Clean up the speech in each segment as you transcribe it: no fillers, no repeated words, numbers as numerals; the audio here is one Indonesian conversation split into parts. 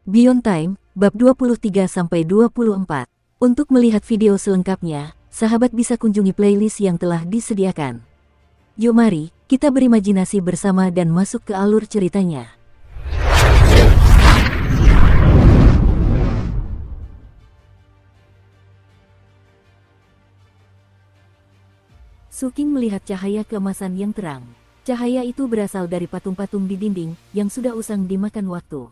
Beyond Time, bab 23-24. Untuk melihat video selengkapnya, sahabat bisa kunjungi playlist yang telah disediakan. Yuk mari, kita berimajinasi bersama dan masuk ke alur ceritanya. Suking melihat cahaya keemasan yang terang. Cahaya itu berasal dari patung-patung di dinding yang sudah usang dimakan waktu.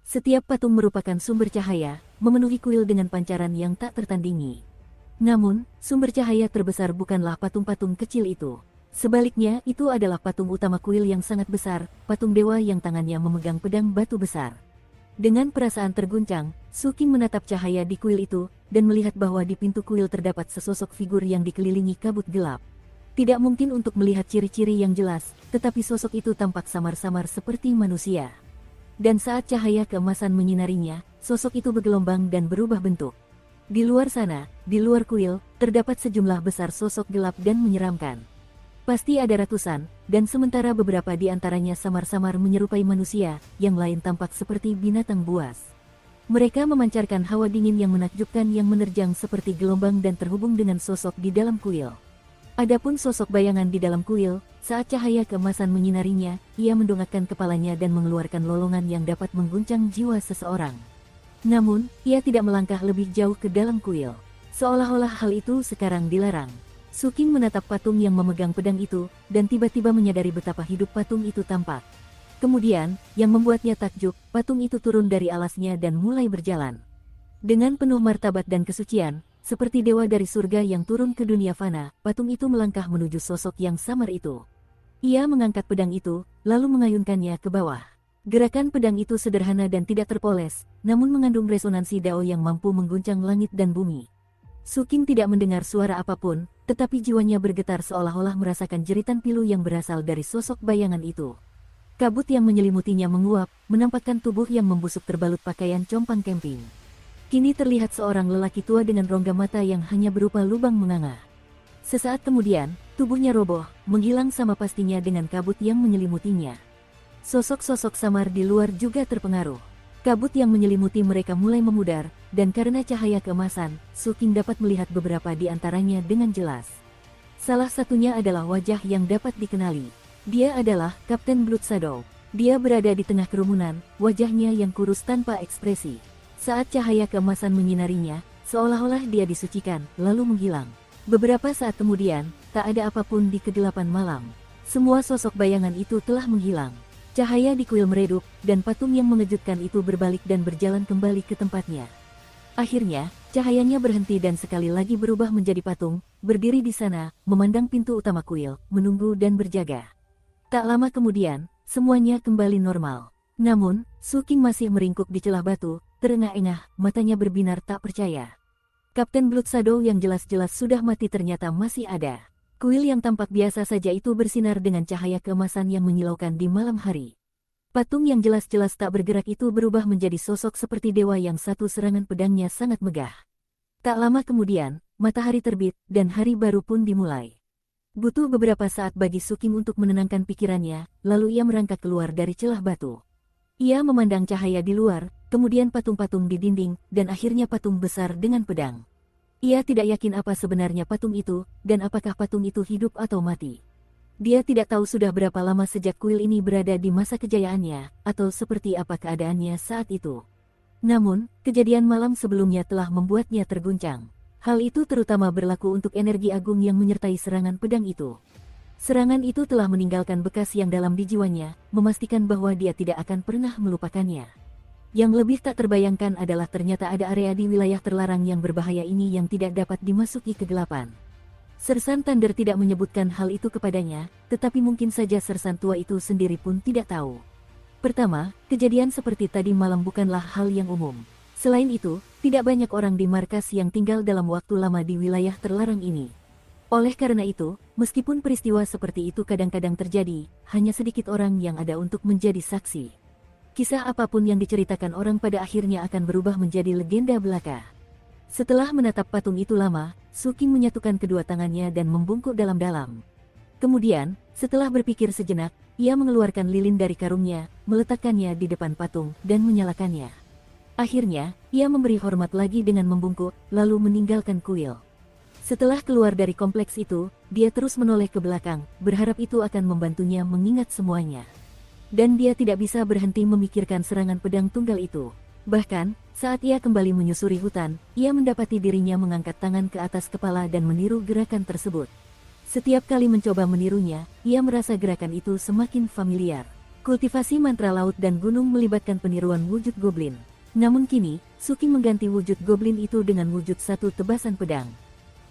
Setiap patung merupakan sumber cahaya, memenuhi kuil dengan pancaran yang tak tertandingi. Namun, sumber cahaya terbesar bukanlah patung-patung kecil itu. Sebaliknya, itu adalah patung utama kuil yang sangat besar, patung dewa yang tangannya memegang pedang batu besar. Dengan perasaan terguncang, Suking menatap cahaya di kuil itu, dan melihat bahwa di pintu kuil terdapat sesosok figur yang dikelilingi kabut gelap. Tidak mungkin untuk melihat ciri-ciri yang jelas, tetapi sosok itu tampak samar-samar seperti manusia. Dan saat cahaya keemasan menyinarinya, sosok itu bergelombang dan berubah bentuk. Di luar sana, di luar kuil, terdapat sejumlah besar sosok gelap dan menyeramkan. Pasti ada ratusan, dan sementara beberapa di antaranya samar-samar menyerupai manusia, yang lain tampak seperti binatang buas. Mereka memancarkan hawa dingin yang menakjubkan yang menerjang seperti gelombang dan terhubung dengan sosok di dalam kuil. Adapun sosok bayangan di dalam kuil, saat cahaya keemasan menyinarinya, ia mendongakkan kepalanya dan mengeluarkan lolongan yang dapat mengguncang jiwa seseorang. Namun, ia tidak melangkah lebih jauh ke dalam kuil. Seolah-olah hal itu sekarang dilarang. Suking menatap patung yang memegang pedang itu, dan tiba-tiba menyadari betapa hidup patung itu tampak. Kemudian, yang membuatnya takjub, patung itu turun dari alasnya dan mulai berjalan. Dengan penuh martabat dan kesucian, seperti dewa dari surga yang turun ke dunia fana, patung itu melangkah menuju sosok yang samar itu. Ia mengangkat pedang itu, lalu mengayunkannya ke bawah. Gerakan pedang itu sederhana dan tidak terpoles, namun mengandung resonansi dao yang mampu mengguncang langit dan bumi. Suking tidak mendengar suara apapun, tetapi jiwanya bergetar seolah-olah merasakan jeritan pilu yang berasal dari sosok bayangan itu. Kabut yang menyelimutinya menguap, menampakkan tubuh yang membusuk terbalut pakaian compang camping. Kini terlihat seorang lelaki tua dengan rongga mata yang hanya berupa lubang menganga. Sesaat kemudian, tubuhnya roboh, menghilang sama pastinya dengan kabut yang menyelimutinya. Sosok-sosok samar di luar juga terpengaruh. Kabut yang menyelimuti mereka mulai memudar, dan karena cahaya keemasan, Suking dapat melihat beberapa di antaranya dengan jelas. Salah satunya adalah wajah yang dapat dikenali. Dia adalah Kapten Blood Shadow. Dia berada di tengah kerumunan, wajahnya yang kurus tanpa ekspresi. Saat cahaya keemasan menyinarinya, seolah-olah dia disucikan, lalu menghilang. Beberapa saat kemudian, tak ada apapun di kegelapan malam. Semua sosok bayangan itu telah menghilang. Cahaya di kuil meredup, dan patung yang mengejutkan itu berbalik dan berjalan kembali ke tempatnya. Akhirnya, cahayanya berhenti dan sekali lagi berubah menjadi patung, berdiri di sana, memandang pintu utama kuil, menunggu dan berjaga. Tak lama kemudian, semuanya kembali normal. Namun, Suking masih meringkuk di celah batu, terengah-engah, matanya berbinar tak percaya. Kapten Blood Shadow yang jelas-jelas sudah mati ternyata masih ada. Kuil yang tampak biasa saja itu bersinar dengan cahaya keemasan yang menyilaukan di malam hari. Patung yang jelas-jelas tak bergerak itu berubah menjadi sosok seperti dewa yang satu serangan pedangnya sangat megah. Tak lama kemudian, matahari terbit, dan hari baru pun dimulai. Butuh beberapa saat bagi Suking untuk menenangkan pikirannya, lalu ia merangkak keluar dari celah batu. Ia memandang cahaya di luar, kemudian patung-patung di dinding, dan akhirnya patung besar dengan pedang. Ia tidak yakin apa sebenarnya patung itu, dan apakah patung itu hidup atau mati. Dia tidak tahu sudah berapa lama sejak kuil ini berada di masa kejayaannya, atau seperti apa keadaannya saat itu. Namun, kejadian malam sebelumnya telah membuatnya terguncang. Hal itu terutama berlaku untuk energi agung yang menyertai serangan pedang itu. Serangan itu telah meninggalkan bekas yang dalam di jiwanya, memastikan bahwa dia tidak akan pernah melupakannya. Yang lebih tak terbayangkan adalah ternyata ada area di wilayah terlarang yang berbahaya ini yang tidak dapat dimasuki kegelapan. Sersan Thunder tidak menyebutkan hal itu kepadanya, tetapi mungkin saja sersan tua itu sendiri pun tidak tahu. Pertama, kejadian seperti tadi malam bukanlah hal yang umum. Selain itu, tidak banyak orang di markas yang tinggal dalam waktu lama di wilayah terlarang ini. Oleh karena itu, meskipun peristiwa seperti itu kadang-kadang terjadi, hanya sedikit orang yang ada untuk menjadi saksi. Kisah apapun yang diceritakan orang pada akhirnya akan berubah menjadi legenda belaka. Setelah menatap patung itu lama, Suking menyatukan kedua tangannya dan membungkuk dalam-dalam. Kemudian, setelah berpikir sejenak, ia mengeluarkan lilin dari karungnya, meletakkannya di depan patung, dan menyalakannya. Akhirnya, ia memberi hormat lagi dengan membungkuk, lalu meninggalkan kuil. Setelah keluar dari kompleks itu, dia terus menoleh ke belakang, berharap itu akan membantunya mengingat semuanya. Dan dia tidak bisa berhenti memikirkan serangan pedang tunggal itu. Bahkan, saat ia kembali menyusuri hutan, ia mendapati dirinya mengangkat tangan ke atas kepala dan meniru gerakan tersebut. Setiap kali mencoba menirunya, ia merasa gerakan itu semakin familiar. Kultivasi mantra laut dan gunung melibatkan peniruan wujud goblin. Namun kini, Suking mengganti wujud goblin itu dengan wujud satu tebasan pedang.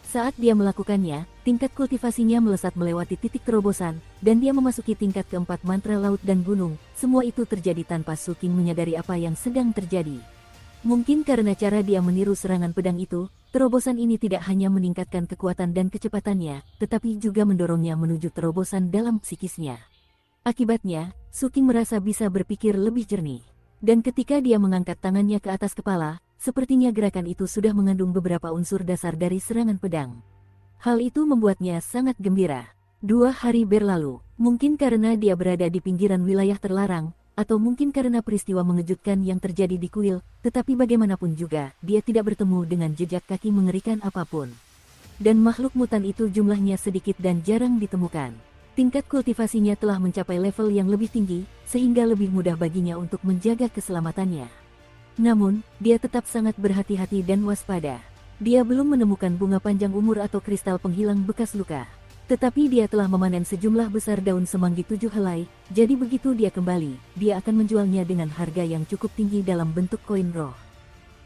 Saat dia melakukannya, tingkat kultivasinya melesat melewati titik terobosan, dan dia memasuki tingkat keempat mantra laut dan gunung. Semua itu terjadi tanpa Suking menyadari apa yang sedang terjadi. Mungkin karena cara dia meniru serangan pedang itu, terobosan ini tidak hanya meningkatkan kekuatan dan kecepatannya, tetapi juga mendorongnya menuju terobosan dalam psikisnya. Akibatnya, Suking merasa bisa berpikir lebih jernih. Dan ketika dia mengangkat tangannya ke atas kepala, sepertinya gerakan itu sudah mengandung beberapa unsur dasar dari serangan pedang. Hal itu membuatnya sangat gembira. 2 hari berlalu, mungkin karena dia berada di pinggiran wilayah terlarang, atau mungkin karena peristiwa mengejutkan yang terjadi di kuil, tetapi bagaimanapun juga, dia tidak bertemu dengan jejak kaki mengerikan apapun. Dan makhluk mutan itu jumlahnya sedikit dan jarang ditemukan. Tingkat kultivasinya telah mencapai level yang lebih tinggi, sehingga lebih mudah baginya untuk menjaga keselamatannya. Namun, dia tetap sangat berhati-hati dan waspada. Dia belum menemukan bunga panjang umur atau kristal penghilang bekas luka. Tetapi dia telah memanen sejumlah besar daun semanggi 7 helai, jadi begitu dia kembali, dia akan menjualnya dengan harga yang cukup tinggi dalam bentuk koin roh.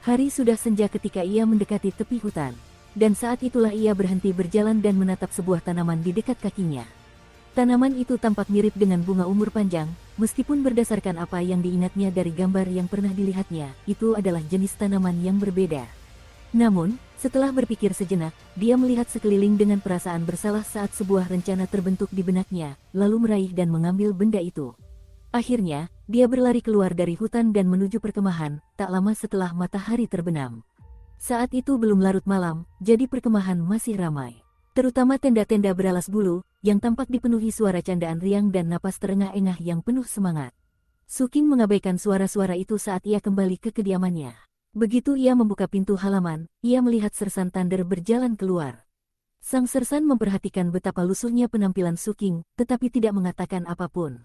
Hari sudah senja ketika ia mendekati tepi hutan. Dan saat itulah ia berhenti berjalan dan menatap sebuah tanaman di dekat kakinya. Tanaman itu tampak mirip dengan bunga umur panjang, meskipun berdasarkan apa yang diingatnya dari gambar yang pernah dilihatnya, itu adalah jenis tanaman yang berbeda. Namun, setelah berpikir sejenak, dia melihat sekeliling dengan perasaan bersalah saat sebuah rencana terbentuk di benaknya, lalu meraih dan mengambil benda itu. Akhirnya, dia berlari keluar dari hutan dan menuju perkemahan, tak lama setelah matahari terbenam. Saat itu belum larut malam, jadi perkemahan masih ramai. Terutama tenda-tenda beralas bulu, yang tampak dipenuhi suara candaan riang dan napas terengah-engah yang penuh semangat. Suking mengabaikan suara-suara itu saat ia kembali ke kediamannya. Begitu ia membuka pintu halaman, ia melihat Sersan Thunder berjalan keluar. Sang Sersan memperhatikan betapa lusuhnya penampilan Suking, tetapi tidak mengatakan apapun.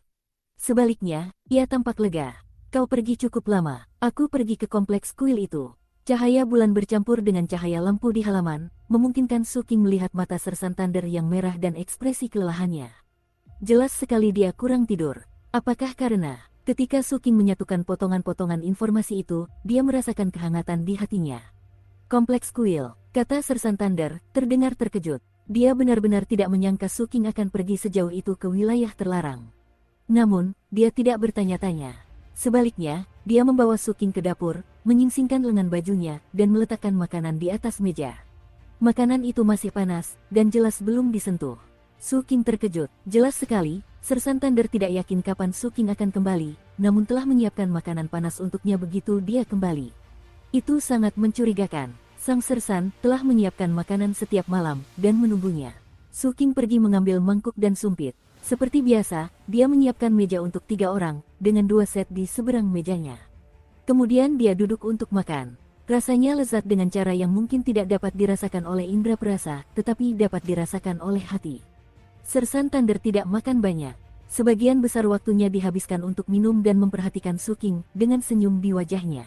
Sebaliknya, ia tampak lega. Kau pergi cukup lama, aku pergi ke kompleks kuil itu. Cahaya bulan bercampur dengan cahaya lampu di halaman, memungkinkan Suking melihat mata Sersan Thunder yang merah dan ekspresi kelelahannya. Jelas sekali dia kurang tidur. Apakah karena, ketika Suking menyatukan potongan-potongan informasi itu, dia merasakan kehangatan di hatinya. Kompleks kuil, kata Sersan Thunder, terdengar terkejut. Dia benar-benar tidak menyangka Suking akan pergi sejauh itu ke wilayah terlarang. Namun, dia tidak bertanya-tanya. Sebaliknya, dia membawa Suking ke dapur, menyingsingkan lengan bajunya, dan meletakkan makanan di atas meja. Makanan itu masih panas, dan jelas belum disentuh. Suking terkejut. Jelas sekali, Sersan Thunder tidak yakin kapan Suking akan kembali, namun telah menyiapkan makanan panas untuknya begitu dia kembali. Itu sangat mencurigakan. Sang Sersan telah menyiapkan makanan setiap malam, dan menunggunya. Suking pergi mengambil mangkuk dan sumpit. Seperti biasa, dia menyiapkan meja untuk 3 orang, dengan 2 set di seberang mejanya. Kemudian dia duduk untuk makan. Rasanya lezat dengan cara yang mungkin tidak dapat dirasakan oleh indera perasa, tetapi dapat dirasakan oleh hati. Sersan Thunder tidak makan banyak. Sebagian besar waktunya dihabiskan untuk minum dan memperhatikan Suking, dengan senyum di wajahnya.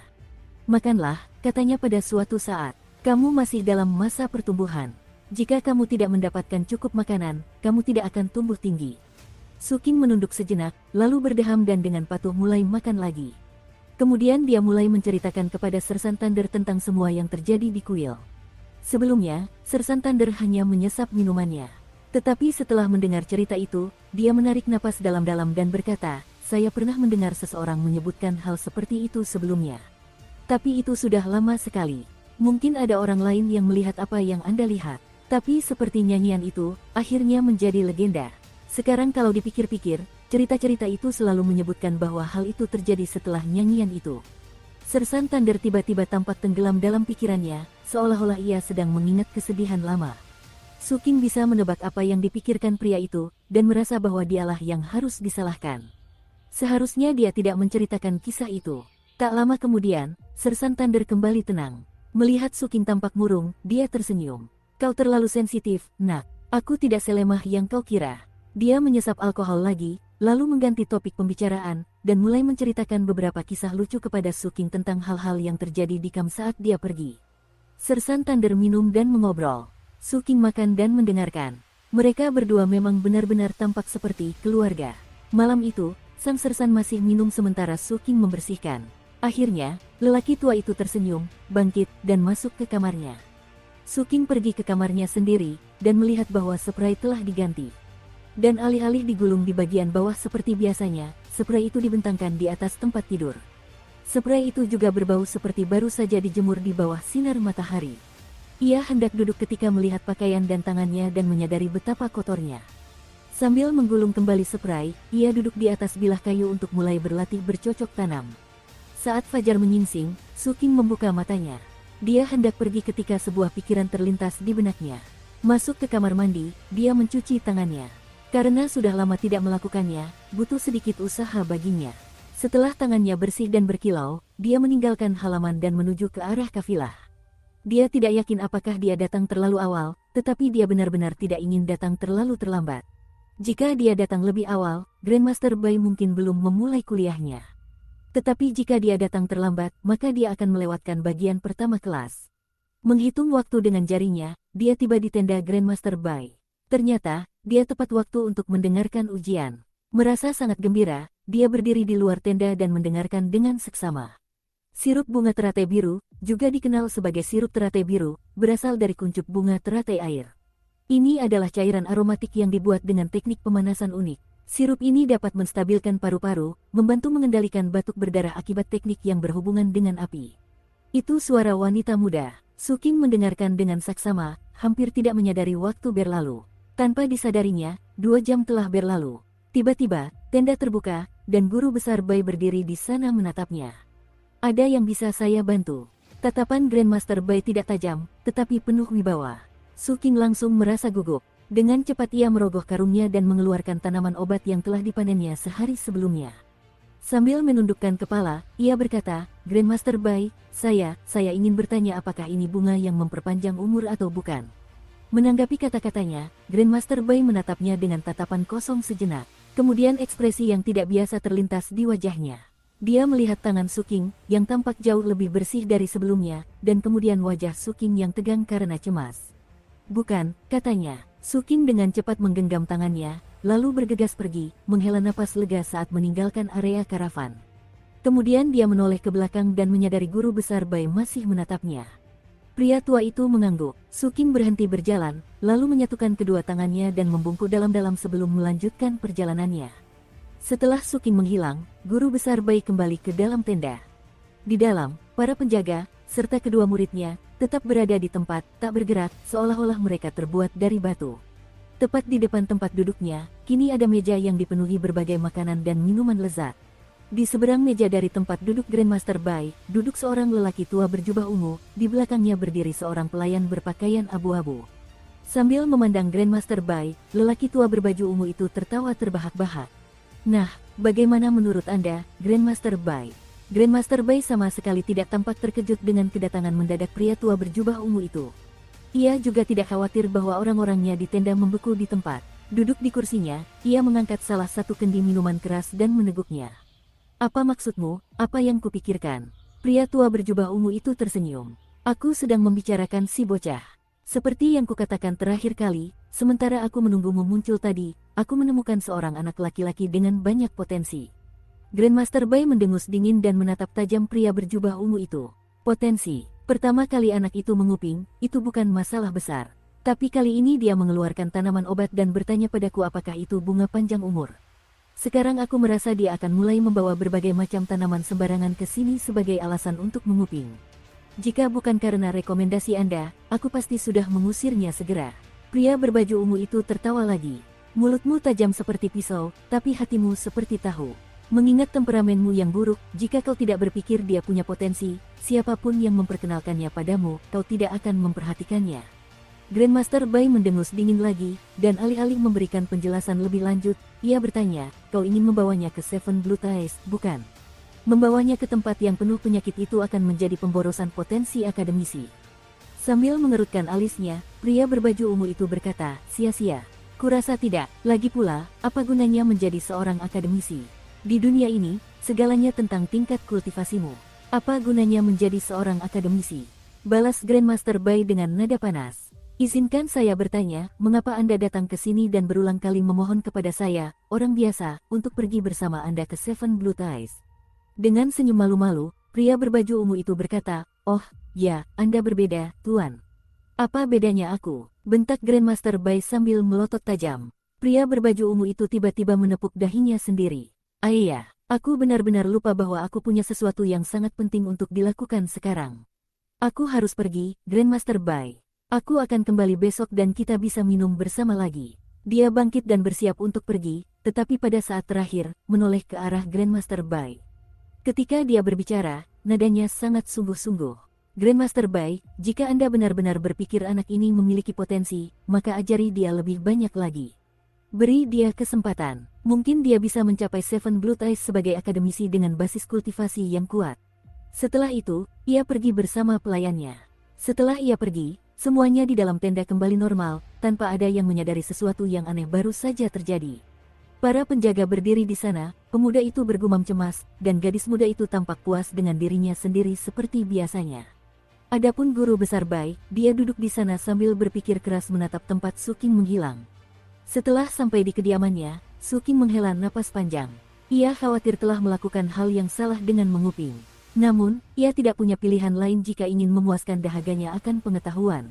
Makanlah, katanya pada suatu saat. Kamu masih dalam masa pertumbuhan. Jika kamu tidak mendapatkan cukup makanan, kamu tidak akan tumbuh tinggi. Suking menunduk sejenak, lalu berdeham dan dengan patuh mulai makan lagi. Kemudian dia mulai menceritakan kepada Sersan Thunder tentang semua yang terjadi di kuil. Sebelumnya, Sersan Thunder hanya menyesap minumannya. Tetapi setelah mendengar cerita itu, dia menarik napas dalam-dalam dan berkata, saya pernah mendengar seseorang menyebutkan hal seperti itu sebelumnya. Tapi itu sudah lama sekali. Mungkin ada orang lain yang melihat apa yang Anda lihat. Tapi seperti nyanyian itu, akhirnya menjadi legenda. Sekarang kalau dipikir-pikir, cerita-cerita itu selalu menyebutkan bahwa hal itu terjadi setelah nyanyian itu. Sersan Thunder tiba-tiba tampak tenggelam dalam pikirannya, seolah-olah ia sedang mengingat kesedihan lama. Suking bisa menebak apa yang dipikirkan pria itu, dan merasa bahwa dialah yang harus disalahkan. Seharusnya dia tidak menceritakan kisah itu. Tak lama kemudian, Sersan Thunder kembali tenang. Melihat Su King tampak murung, dia tersenyum. Kau terlalu sensitif, nak. Aku tidak selemah yang kau kira. Dia menyesap alkohol lagi, lalu mengganti topik pembicaraan, dan mulai menceritakan beberapa kisah lucu kepada Su King tentang hal-hal yang terjadi di kamp saat dia pergi. Sersan Thunder minum dan mengobrol. Su King makan dan mendengarkan. Mereka berdua memang benar-benar tampak seperti keluarga. Malam itu, sang Sersan masih minum sementara Su King membersihkan. Akhirnya, lelaki tua itu tersenyum, bangkit, dan masuk ke kamarnya. Su King pergi ke kamarnya sendiri, dan melihat bahwa spray telah diganti. Dan alih-alih digulung di bagian bawah seperti biasanya, spray itu dibentangkan di atas tempat tidur. Spray itu juga berbau seperti baru saja dijemur di bawah sinar matahari. Ia hendak duduk ketika melihat pakaian dan tangannya dan menyadari betapa kotornya. Sambil menggulung kembali spray, ia duduk di atas bilah kayu untuk mulai berlatih bercocok tanam. Saat fajar menyingsing, Su King membuka matanya. Dia hendak pergi ketika sebuah pikiran terlintas di benaknya. Masuk ke kamar mandi, dia mencuci tangannya. Karena sudah lama tidak melakukannya, butuh sedikit usaha baginya. Setelah tangannya bersih dan berkilau, dia meninggalkan halaman dan menuju ke arah kafilah. Dia tidak yakin apakah dia datang terlalu awal, tetapi dia benar-benar tidak ingin datang terlalu terlambat. Jika dia datang lebih awal, Grandmaster Bai mungkin belum memulai kuliahnya. Tetapi jika dia datang terlambat, maka dia akan melewatkan bagian pertama kelas. Menghitung waktu dengan jarinya, dia tiba di tenda Grandmaster Bai. Ternyata, dia tepat waktu untuk mendengarkan ujian. Merasa sangat gembira, dia berdiri di luar tenda dan mendengarkan dengan seksama. Sirup bunga teratai biru, juga dikenal sebagai sirup teratai biru, berasal dari kuncup bunga teratai air. Ini adalah cairan aromatik yang dibuat dengan teknik pemanasan unik. Sirup ini dapat menstabilkan paru-paru, membantu mengendalikan batuk berdarah akibat teknik yang berhubungan dengan api. Itu suara wanita muda. Su King mendengarkan dengan saksama, hampir tidak menyadari waktu berlalu. Tanpa disadarinya, 2 jam telah berlalu. Tiba-tiba, tenda terbuka, dan guru besar Bai berdiri di sana menatapnya. Ada yang bisa saya bantu? Tatapan Grandmaster Bai tidak tajam, tetapi penuh wibawa. Su King langsung merasa gugup. Dengan cepat ia merogoh karungnya dan mengeluarkan tanaman obat yang telah dipanennya sehari sebelumnya. Sambil menundukkan kepala, ia berkata, Grandmaster Bai, saya ingin bertanya apakah ini bunga yang memperpanjang umur atau bukan. Menanggapi kata-katanya, Grandmaster Bai menatapnya dengan tatapan kosong sejenak. Kemudian ekspresi yang tidak biasa terlintas di wajahnya. Dia melihat tangan Su King, yang tampak jauh lebih bersih dari sebelumnya, dan kemudian wajah Su King yang tegang karena cemas. Bukan, katanya. Su King dengan cepat menggenggam tangannya, lalu bergegas pergi, menghela napas lega saat meninggalkan area karavan. Kemudian dia menoleh ke belakang dan menyadari guru besar Bai masih menatapnya. Pria tua itu mengangguk. Su King berhenti berjalan, lalu menyatukan kedua tangannya dan membungkuk dalam-dalam sebelum melanjutkan perjalanannya. Setelah Su King menghilang, guru besar Bai kembali ke dalam tenda. Di dalam, para penjaga, serta kedua muridnya, tetap berada di tempat, tak bergerak, seolah-olah mereka terbuat dari batu. Tepat di depan tempat duduknya, kini ada meja yang dipenuhi berbagai makanan dan minuman lezat. Di seberang meja dari tempat duduk Grandmaster Bai, duduk seorang lelaki tua berjubah ungu, di belakangnya berdiri seorang pelayan berpakaian abu-abu. Sambil memandang Grandmaster Bai, lelaki tua berbaju ungu itu tertawa terbahak-bahak. Nah, bagaimana menurut Anda, Grandmaster Bai? Grandmaster Bai sama sekali tidak tampak terkejut dengan kedatangan mendadak pria tua berjubah ungu itu. Ia juga tidak khawatir bahwa orang-orangnya di tenda membeku di tempat. Duduk di kursinya, ia mengangkat salah satu kendi minuman keras dan meneguknya. Apa maksudmu, apa yang kupikirkan? Pria tua berjubah ungu itu tersenyum. Aku sedang membicarakan si bocah. Seperti yang kukatakan terakhir kali, sementara aku menunggumu muncul tadi, aku menemukan seorang anak laki-laki dengan banyak potensi. Grandmaster Bai mendengus dingin dan menatap tajam pria berjubah ungu itu. Potensi. Pertama kali anak itu menguping, itu bukan masalah besar. Tapi kali ini dia mengeluarkan tanaman obat dan bertanya padaku apakah itu bunga panjang umur. Sekarang aku merasa dia akan mulai membawa berbagai macam tanaman sembarangan ke sini sebagai alasan untuk menguping. Jika bukan karena rekomendasi Anda, aku pasti sudah mengusirnya segera. Pria berbaju ungu itu tertawa lagi. Mulutmu tajam seperti pisau, tapi hatimu seperti tahu. Mengingat temperamenmu yang buruk, jika kau tidak berpikir dia punya potensi, siapapun yang memperkenalkannya padamu, kau tidak akan memperhatikannya. Grandmaster Bai mendengus dingin lagi, dan alih-alih memberikan penjelasan lebih lanjut, ia bertanya, kau ingin membawanya ke Seven Blue Ties, bukan? Membawanya ke tempat yang penuh penyakit itu akan menjadi pemborosan potensi akademisi. Sambil mengerutkan alisnya, pria berbaju ungu itu berkata, sia-sia. Kurasa tidak, lagi pula, apa gunanya menjadi seorang akademisi? Di dunia ini, segalanya tentang tingkat kultivasimu. Apa gunanya menjadi seorang akademisi? Balas Grandmaster Bai dengan nada panas. Izinkan saya bertanya, mengapa Anda datang ke sini dan berulang kali memohon kepada saya, orang biasa, untuk pergi bersama Anda ke Seven Blue Ties? Dengan senyum malu-malu, pria berbaju ungu itu berkata, oh, ya, Anda berbeda, Tuan. Apa bedanya aku? Bentak Grandmaster Bai sambil melotot tajam. Pria berbaju ungu itu tiba-tiba menepuk dahinya sendiri. Ayah, aku benar-benar lupa bahwa aku punya sesuatu yang sangat penting untuk dilakukan sekarang. Aku harus pergi, Grandmaster Bai. Aku akan kembali besok dan kita bisa minum bersama lagi. Dia bangkit dan bersiap untuk pergi, tetapi pada saat terakhir, menoleh ke arah Grandmaster Bai. Ketika dia berbicara, nadanya sangat sungguh-sungguh. Grandmaster Bai, jika Anda benar-benar berpikir anak ini memiliki potensi, maka ajari dia lebih banyak lagi. Beri dia kesempatan. Mungkin dia bisa mencapai Seven Blue Ties sebagai akademisi dengan basis kultivasi yang kuat. Setelah itu, ia pergi bersama pelayannya. Setelah ia pergi, semuanya di dalam tenda kembali normal, tanpa ada yang menyadari sesuatu yang aneh baru saja terjadi. Para penjaga berdiri di sana, pemuda itu bergumam cemas, dan gadis muda itu tampak puas dengan dirinya sendiri seperti biasanya. Adapun guru besar Bai, dia duduk di sana sambil berpikir keras menatap tempat Suking menghilang. Setelah sampai di kediamannya, Suking menghela napas panjang. Ia khawatir telah melakukan hal yang salah dengan menguping. Namun, ia tidak punya pilihan lain jika ingin memuaskan dahaganya akan pengetahuan.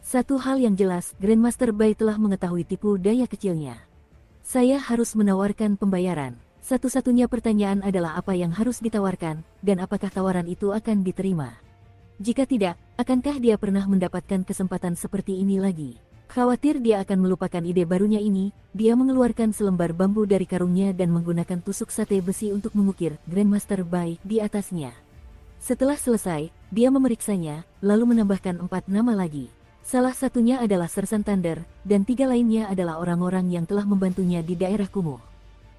Satu hal yang jelas, Grandmaster Bai telah mengetahui tipu daya kecilnya. Saya harus menawarkan pembayaran. Satu-satunya pertanyaan adalah apa yang harus ditawarkan, dan apakah tawaran itu akan diterima. Jika tidak, akankah dia pernah mendapatkan kesempatan seperti ini lagi? Khawatir dia akan melupakan ide barunya ini, dia mengeluarkan selembar bambu dari karungnya dan menggunakan tusuk sate besi untuk mengukir Grandmaster Bai di atasnya. Setelah selesai, dia memeriksanya, lalu menambahkan 4 nama lagi. Salah satunya adalah Sersan Thunder, dan 3 lainnya adalah orang-orang yang telah membantunya di daerah kumuh.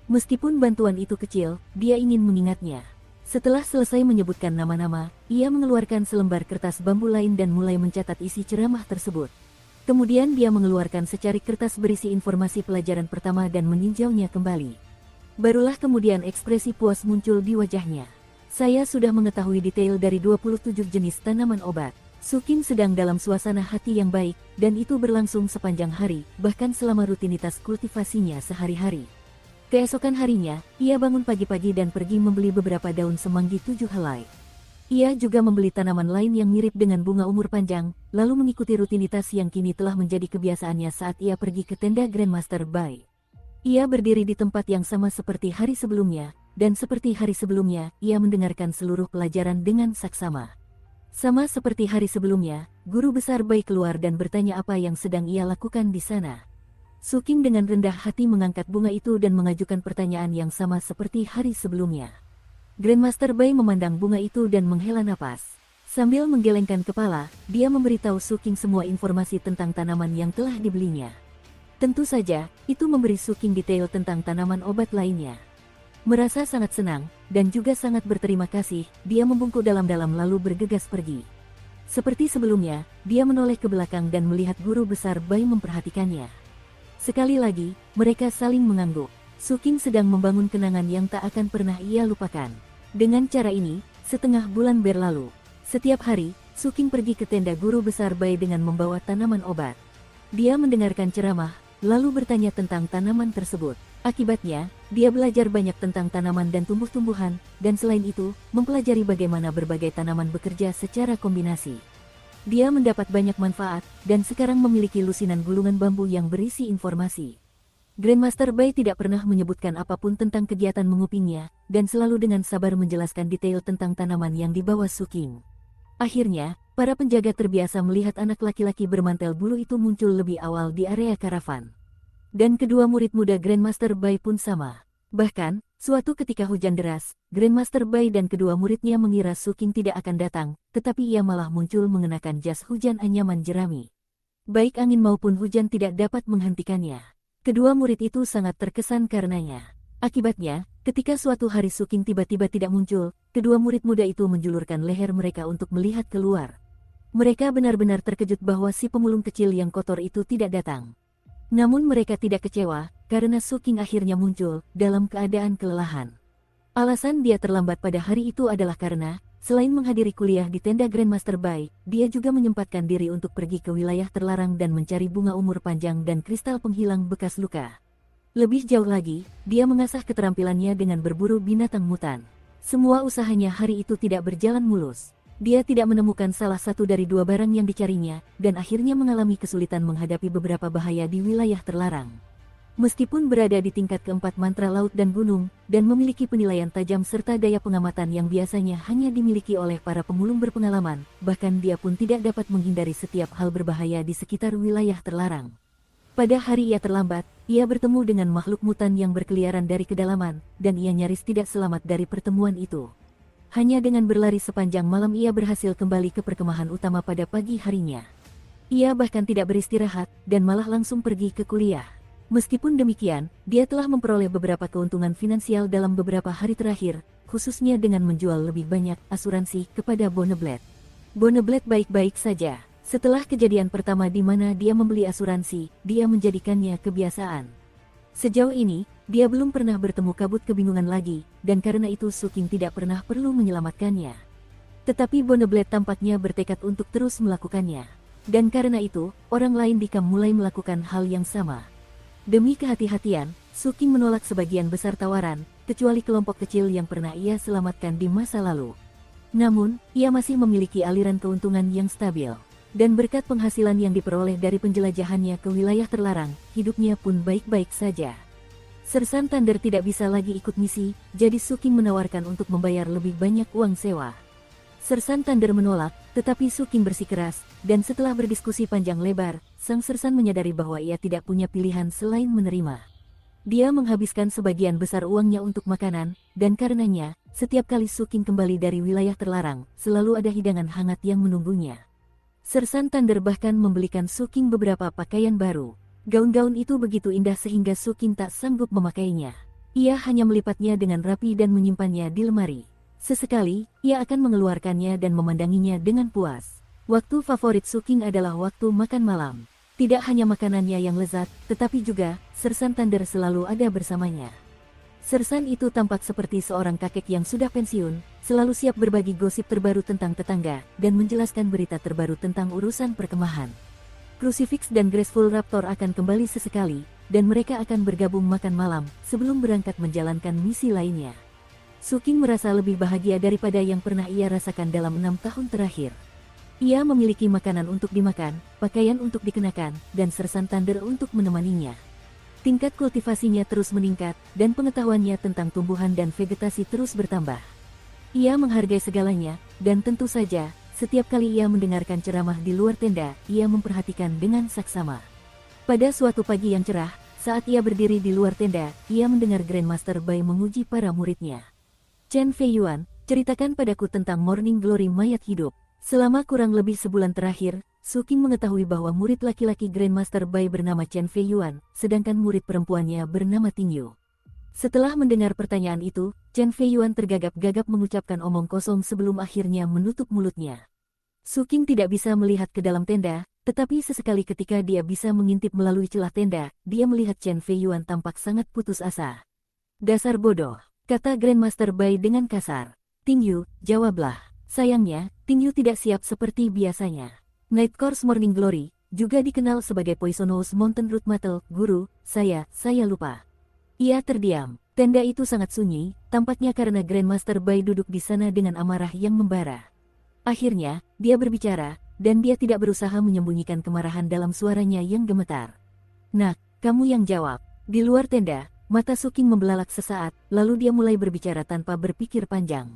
Meskipun bantuan itu kecil, dia ingin mengingatnya. Setelah selesai menyebutkan nama-nama, ia mengeluarkan selembar kertas bambu lain dan mulai mencatat isi ceramah tersebut. Kemudian dia mengeluarkan secarik kertas berisi informasi pelajaran pertama dan meninjaunya kembali. Barulah kemudian ekspresi puas muncul di wajahnya. Saya sudah mengetahui detail dari 27 jenis tanaman obat. Suking sedang dalam suasana hati yang baik, dan itu berlangsung sepanjang hari, bahkan selama rutinitas kultivasinya sehari-hari. Keesokan harinya, ia bangun pagi-pagi dan pergi membeli beberapa daun semanggi 7 helai. Ia juga membeli tanaman lain yang mirip dengan bunga umur panjang, lalu mengikuti rutinitas yang kini telah menjadi kebiasaannya saat ia pergi ke tenda Grandmaster Bai. Ia berdiri di tempat yang sama seperti hari sebelumnya, dan seperti hari sebelumnya, ia mendengarkan seluruh pelajaran dengan saksama. Sama seperti hari sebelumnya, guru besar Bai keluar dan bertanya apa yang sedang ia lakukan di sana. Suking dengan rendah hati mengangkat bunga itu dan mengajukan pertanyaan yang sama seperti hari sebelumnya. Grandmaster Bai memandang bunga itu dan menghela napas. Sambil menggelengkan kepala, dia memberitahu Suking semua informasi tentang tanaman yang telah dibelinya. Tentu saja, itu memberi Suking detail tentang tanaman obat lainnya. Merasa sangat senang, dan juga sangat berterima kasih, dia membungkuk dalam-dalam lalu bergegas pergi. Seperti sebelumnya, dia menoleh ke belakang dan melihat guru besar Bai memperhatikannya. Sekali lagi, mereka saling mengangguk. Suking sedang membangun kenangan yang tak akan pernah ia lupakan. Dengan cara ini, setengah bulan berlalu. Setiap hari, Suking pergi ke tenda guru besar Bai dengan membawa tanaman obat. Dia mendengarkan ceramah, lalu bertanya tentang tanaman tersebut. Akibatnya, dia belajar banyak tentang tanaman dan tumbuh-tumbuhan, dan selain itu, mempelajari bagaimana berbagai tanaman bekerja secara kombinasi. Dia mendapat banyak manfaat, dan sekarang memiliki lusinan gulungan bambu yang berisi informasi. Grandmaster Bai tidak pernah menyebutkan apapun tentang kegiatan mengupingnya, dan selalu dengan sabar menjelaskan detail tentang tanaman yang dibawa Suking. Akhirnya, para penjaga terbiasa melihat anak laki-laki bermantel bulu itu muncul lebih awal di area karavan. Dan kedua murid muda Grandmaster Bai pun sama. Bahkan, suatu ketika hujan deras, Grandmaster Bai dan kedua muridnya mengira Suking tidak akan datang, tetapi ia malah muncul mengenakan jas hujan anyaman jerami. Baik angin maupun hujan tidak dapat menghentikannya. Kedua murid itu sangat terkesan karenanya. Akibatnya, Ketika suatu hari Suking tiba-tiba tidak muncul, kedua murid muda itu menjulurkan leher mereka untuk melihat keluar. Mereka benar-benar terkejut bahwa si pemulung kecil yang kotor itu tidak datang. Namun mereka tidak kecewa, karena Suking akhirnya muncul, dalam keadaan kelelahan. Alasan dia terlambat pada hari itu adalah karena, selain menghadiri kuliah di tenda Grandmaster Bai, dia juga menyempatkan diri untuk pergi ke wilayah terlarang dan mencari bunga umur panjang dan kristal penghilang bekas luka. Lebih jauh lagi, dia mengasah keterampilannya dengan berburu binatang mutan. Semua usahanya hari itu tidak berjalan mulus. Dia tidak menemukan salah satu dari dua barang yang dicarinya, dan akhirnya mengalami kesulitan menghadapi beberapa bahaya di wilayah terlarang. Meskipun berada di tingkat keempat mantra laut dan gunung, dan memiliki penilaian tajam serta daya pengamatan yang biasanya hanya dimiliki oleh para pemulung berpengalaman, bahkan dia pun tidak dapat menghindari setiap hal berbahaya di sekitar wilayah terlarang. Pada hari ia terlambat, ia bertemu dengan makhluk mutan yang berkeliaran dari kedalaman, dan ia nyaris tidak selamat dari pertemuan itu. Hanya dengan berlari sepanjang malam ia berhasil kembali ke perkemahan utama pada pagi harinya. Ia bahkan tidak beristirahat, dan malah langsung pergi ke kuliah. Meskipun demikian, dia telah memperoleh beberapa keuntungan finansial dalam beberapa hari terakhir, khususnya dengan menjual lebih banyak asuransi kepada Bonneblade. Bonneblade baik-baik saja. Setelah kejadian pertama di mana dia membeli asuransi, dia menjadikannya kebiasaan. Sejauh ini, dia belum pernah bertemu kabut kebingungan lagi, dan karena itu Suking tidak pernah perlu menyelamatkannya. Tetapi Bonneblade tampaknya bertekad untuk terus melakukannya. Dan karena itu, orang lain di kamp mulai melakukan hal yang sama. Demi kehati-hatian, Suking menolak sebagian besar tawaran, kecuali kelompok kecil yang pernah ia selamatkan di masa lalu. Namun, ia masih memiliki aliran keuntungan yang stabil. Dan berkat penghasilan yang diperoleh dari penjelajahannya ke wilayah terlarang, hidupnya pun baik-baik saja. Sersan Thunder tidak bisa lagi ikut misi, jadi Suking menawarkan untuk membayar lebih banyak uang sewa. Sersan Thunder menolak, tetapi Suking bersikeras, dan setelah berdiskusi panjang lebar, sang Sersan menyadari bahwa ia tidak punya pilihan selain menerima. Dia menghabiskan sebagian besar uangnya untuk makanan, dan karenanya, setiap kali Suking kembali dari wilayah terlarang, selalu ada hidangan hangat yang menunggunya. Sersan Thunder bahkan membelikan Suking beberapa pakaian baru. Gaun-gaun itu begitu indah sehingga Suking tak sanggup memakainya. Ia hanya melipatnya dengan rapi dan menyimpannya di lemari. Sesekali, ia akan mengeluarkannya dan memandanginya dengan puas. Waktu favorit Suking adalah waktu makan malam. Tidak hanya makanannya yang lezat, tetapi juga, Sersan Thunder selalu ada bersamanya. Sersan itu tampak seperti seorang kakek yang sudah pensiun, selalu siap berbagi gosip terbaru tentang tetangga, dan menjelaskan berita terbaru tentang urusan perkemahan. Crucifix dan Graceful Raptor akan kembali sesekali, dan mereka akan bergabung makan malam, sebelum berangkat menjalankan misi lainnya. Suking merasa lebih bahagia daripada yang pernah ia rasakan dalam 6 tahun terakhir. Ia memiliki makanan untuk dimakan, pakaian untuk dikenakan, dan Sersan Thunder untuk menemaninya. Tingkat kultivasinya terus meningkat, dan pengetahuannya tentang tumbuhan dan vegetasi terus bertambah. Ia menghargai segalanya, dan tentu saja, setiap kali ia mendengarkan ceramah di luar tenda, ia memperhatikan dengan saksama. Pada suatu pagi yang cerah, saat ia berdiri di luar tenda, ia mendengar Grandmaster Bai menguji para muridnya. Chen Feiyuan, ceritakan padaku tentang Morning Glory mayat hidup. Selama kurang lebih sebulan terakhir, Suking mengetahui bahwa murid laki-laki Grandmaster Bai bernama Chen Feiyuan, sedangkan murid perempuannya bernama Tingyu. Setelah mendengar pertanyaan itu, Chen Feiyuan tergagap-gagap mengucapkan omong kosong sebelum akhirnya menutup mulutnya. Suking tidak bisa melihat ke dalam tenda, tetapi sesekali ketika dia bisa mengintip melalui celah tenda, dia melihat Chen Feiyuan tampak sangat putus asa. Dasar bodoh, kata Grandmaster Bai dengan kasar. Tingyu, jawablah. Sayangnya, Tingyu tidak siap seperti biasanya. Night Course Morning Glory, juga dikenal sebagai Poisonous Mountain Root Metal, Guru, saya lupa. Ia terdiam. Tenda itu sangat sunyi, tampaknya karena Grandmaster Bai duduk di sana dengan amarah yang membara. Akhirnya, dia berbicara, dan dia tidak berusaha menyembunyikan kemarahan dalam suaranya yang gemetar. Nak, kamu yang jawab. Di luar tenda, mata Suking membelalak sesaat, lalu dia mulai berbicara tanpa berpikir panjang.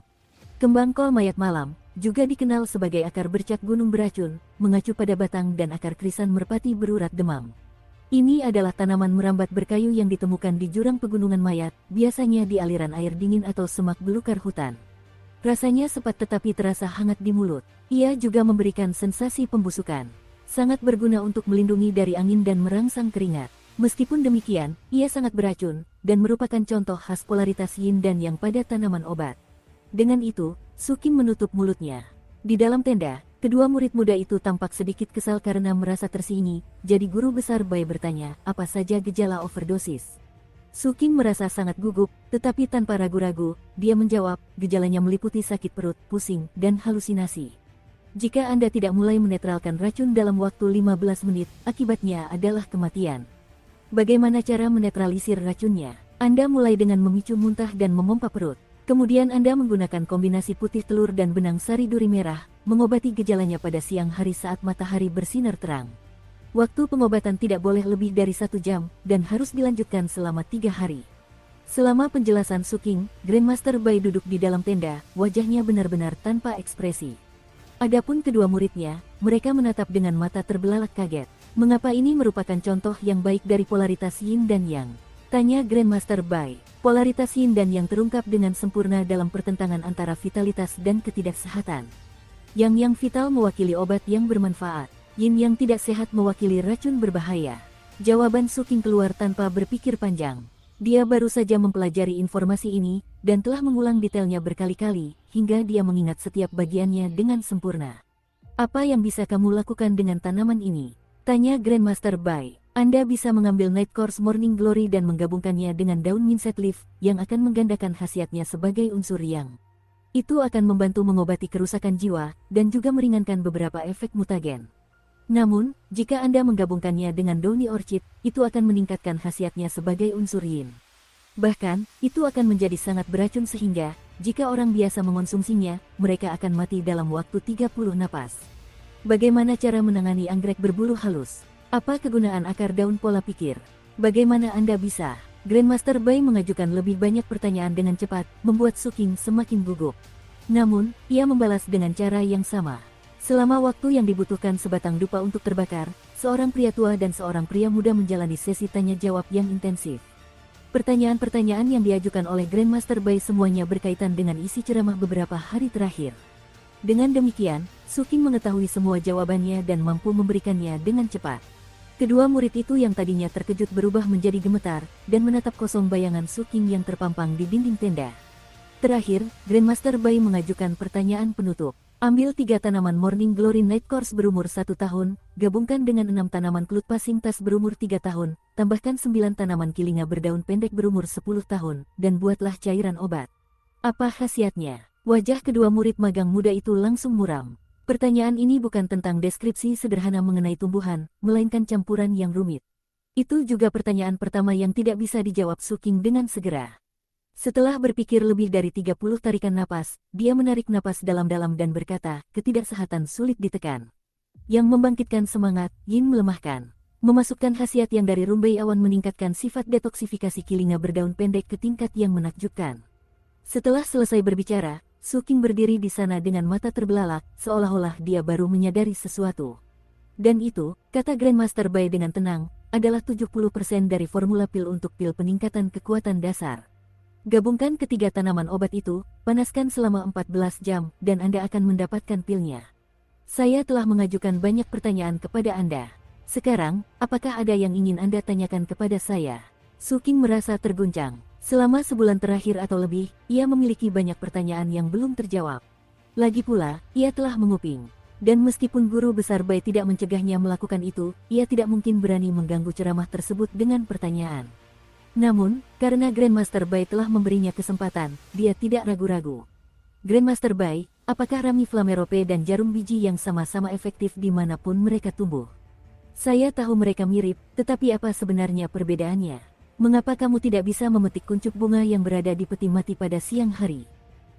Kembang kol mayat malam, juga dikenal sebagai akar bercak gunung beracun, mengacu pada batang dan akar krisan merpati berurat demam. Ini adalah tanaman merambat berkayu yang ditemukan di jurang pegunungan mayat, biasanya di aliran air dingin atau semak belukar hutan. Rasanya sepat tetapi terasa hangat di mulut. Ia juga memberikan sensasi pembusukan. Sangat berguna untuk melindungi dari angin dan merangsang keringat. Meskipun demikian, ia sangat beracun, dan merupakan contoh khas polaritas yin dan yang pada tanaman obat. Dengan itu, Suking menutup mulutnya. Di dalam tenda, kedua murid muda itu tampak sedikit kesal karena merasa tersingi, jadi guru besar Bai bertanya, apa saja gejala overdosis. Suking merasa sangat gugup, tetapi tanpa ragu-ragu, dia menjawab, gejalanya meliputi sakit perut, pusing, dan halusinasi. Jika Anda tidak mulai menetralkan racun dalam waktu 15 menit, akibatnya adalah kematian. Bagaimana cara menetralisir racunnya? Anda mulai dengan memicu muntah dan memompa perut. Kemudian Anda menggunakan kombinasi putih telur dan benang sari duri merah, mengobati gejalanya pada siang hari saat matahari bersinar terang. Waktu pengobatan tidak boleh lebih dari 1 jam, dan harus dilanjutkan selama 3 hari. Selama penjelasan Suking, Grandmaster Bai duduk di dalam tenda, wajahnya benar-benar tanpa ekspresi. Adapun kedua muridnya, mereka menatap dengan mata terbelalak kaget. Mengapa ini merupakan contoh yang baik dari polaritas yin dan yang? Tanya Grandmaster Bai. Polaritas yin dan yang terungkap dengan sempurna dalam pertentangan antara vitalitas dan ketidaksehatan. Yang vital mewakili obat yang bermanfaat. Yin yang tidak sehat mewakili racun berbahaya. Jawaban Suking keluar tanpa berpikir panjang. Dia baru saja mempelajari informasi ini, dan telah mengulang detailnya berkali-kali, hingga dia mengingat setiap bagiannya dengan sempurna. Apa yang bisa kamu lakukan dengan tanaman ini? Tanya Grandmaster Bai. Anda bisa mengambil Night Course Morning Glory dan menggabungkannya dengan daun Mindset Leaf, yang akan menggandakan khasiatnya sebagai unsur yang. Itu akan membantu mengobati kerusakan jiwa, dan juga meringankan beberapa efek mutagen. Namun, jika Anda menggabungkannya dengan Downy Orchid, itu akan meningkatkan khasiatnya sebagai unsur yin. Bahkan, itu akan menjadi sangat beracun sehingga, jika orang biasa mengonsumsinya, mereka akan mati dalam waktu 30 napas. Bagaimana cara menangani anggrek berbulu halus? Apa kegunaan akar daun pola pikir? Bagaimana Anda bisa? Grandmaster Bai mengajukan lebih banyak pertanyaan dengan cepat, membuat Suking semakin gugup. Namun, ia membalas dengan cara yang sama. Selama waktu yang dibutuhkan sebatang dupa untuk terbakar, seorang pria tua dan seorang pria muda menjalani sesi tanya-jawab yang intensif. Pertanyaan-pertanyaan yang diajukan oleh Grandmaster Bai semuanya berkaitan dengan isi ceramah beberapa hari terakhir. Dengan demikian, Suking mengetahui semua jawabannya dan mampu memberikannya dengan cepat. Kedua murid itu yang tadinya terkejut berubah menjadi gemetar, dan menatap kosong bayangan Suking yang terpampang di dinding tenda. Terakhir, Grandmaster Bai mengajukan pertanyaan penutup. Ambil 3 tanaman Morning Glory Night Course berumur 1 tahun, gabungkan dengan 6 tanaman Clut Passing Tas berumur 3 tahun, tambahkan 9 tanaman Kilinga berdaun pendek berumur 10 tahun, dan buatlah cairan obat. Apa khasiatnya? Wajah kedua murid magang muda itu langsung muram. Pertanyaan ini bukan tentang deskripsi sederhana mengenai tumbuhan, melainkan campuran yang rumit. Itu juga pertanyaan pertama yang tidak bisa dijawab Suking dengan segera. Setelah berpikir lebih dari 30 tarikan napas, dia menarik napas dalam-dalam dan berkata, ketidaksehatan sulit ditekan. Yang membangkitkan semangat, yin melemahkan. Memasukkan khasiat yang dari rumbai awan meningkatkan sifat detoksifikasi Kilinga berdaun pendek ke tingkat yang menakjubkan. Setelah selesai berbicara, Suking berdiri di sana dengan mata terbelalak, seolah-olah dia baru menyadari sesuatu. Dan itu, kata Grandmaster Bai dengan tenang, adalah 70% dari formula pil untuk pil peningkatan kekuatan dasar. Gabungkan ketiga tanaman obat itu, panaskan selama 14 jam, dan Anda akan mendapatkan pilnya. Saya telah mengajukan banyak pertanyaan kepada Anda. Sekarang, apakah ada yang ingin Anda tanyakan kepada saya? Suking merasa terguncang. Selama sebulan terakhir atau lebih, ia memiliki banyak pertanyaan yang belum terjawab. Lagi pula, ia telah menguping. Dan meskipun guru besar Bai tidak mencegahnya melakukan itu, ia tidak mungkin berani mengganggu ceramah tersebut dengan pertanyaan. Namun, karena Grandmaster Bai telah memberinya kesempatan, dia tidak ragu-ragu. Grandmaster Bai, apakah Rami Flamerope dan jarum biji yang sama-sama efektif dimanapun mereka tumbuh? Saya tahu mereka mirip, tetapi apa sebenarnya perbedaannya? Mengapa kamu tidak bisa memetik kuncup bunga yang berada di peti mati pada siang hari?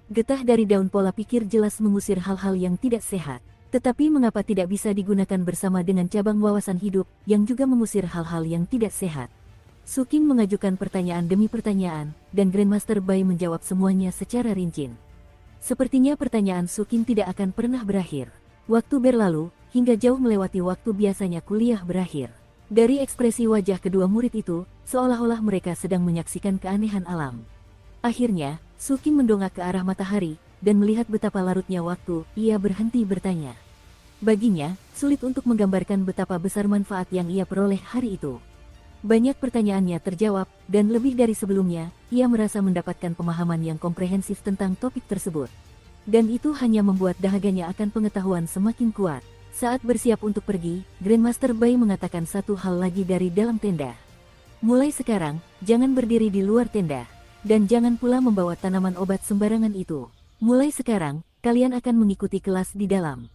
Getah dari daun pola pikir jelas mengusir hal-hal yang tidak sehat. Tetapi mengapa tidak bisa digunakan bersama dengan cabang wawasan hidup, yang juga mengusir hal-hal yang tidak sehat? Suking mengajukan pertanyaan demi pertanyaan, dan Grandmaster Bai menjawab semuanya secara rinci. Sepertinya pertanyaan Suking tidak akan pernah berakhir. Waktu berlalu, hingga jauh melewati waktu biasanya kuliah berakhir. Dari ekspresi wajah kedua murid itu, seolah-olah mereka sedang menyaksikan keanehan alam. Akhirnya, Suking mendongak ke arah matahari, dan melihat betapa larutnya waktu, ia berhenti bertanya. Baginya, sulit untuk menggambarkan betapa besar manfaat yang ia peroleh hari itu. Banyak pertanyaannya terjawab, dan lebih dari sebelumnya, ia merasa mendapatkan pemahaman yang komprehensif tentang topik tersebut. Dan itu hanya membuat dahaganya akan pengetahuan semakin kuat. Saat bersiap untuk pergi, Grandmaster Bai mengatakan satu hal lagi dari dalam tenda. Mulai sekarang, jangan berdiri di luar tenda. Dan jangan pula membawa tanaman obat sembarangan itu. Mulai sekarang, kalian akan mengikuti kelas di dalam.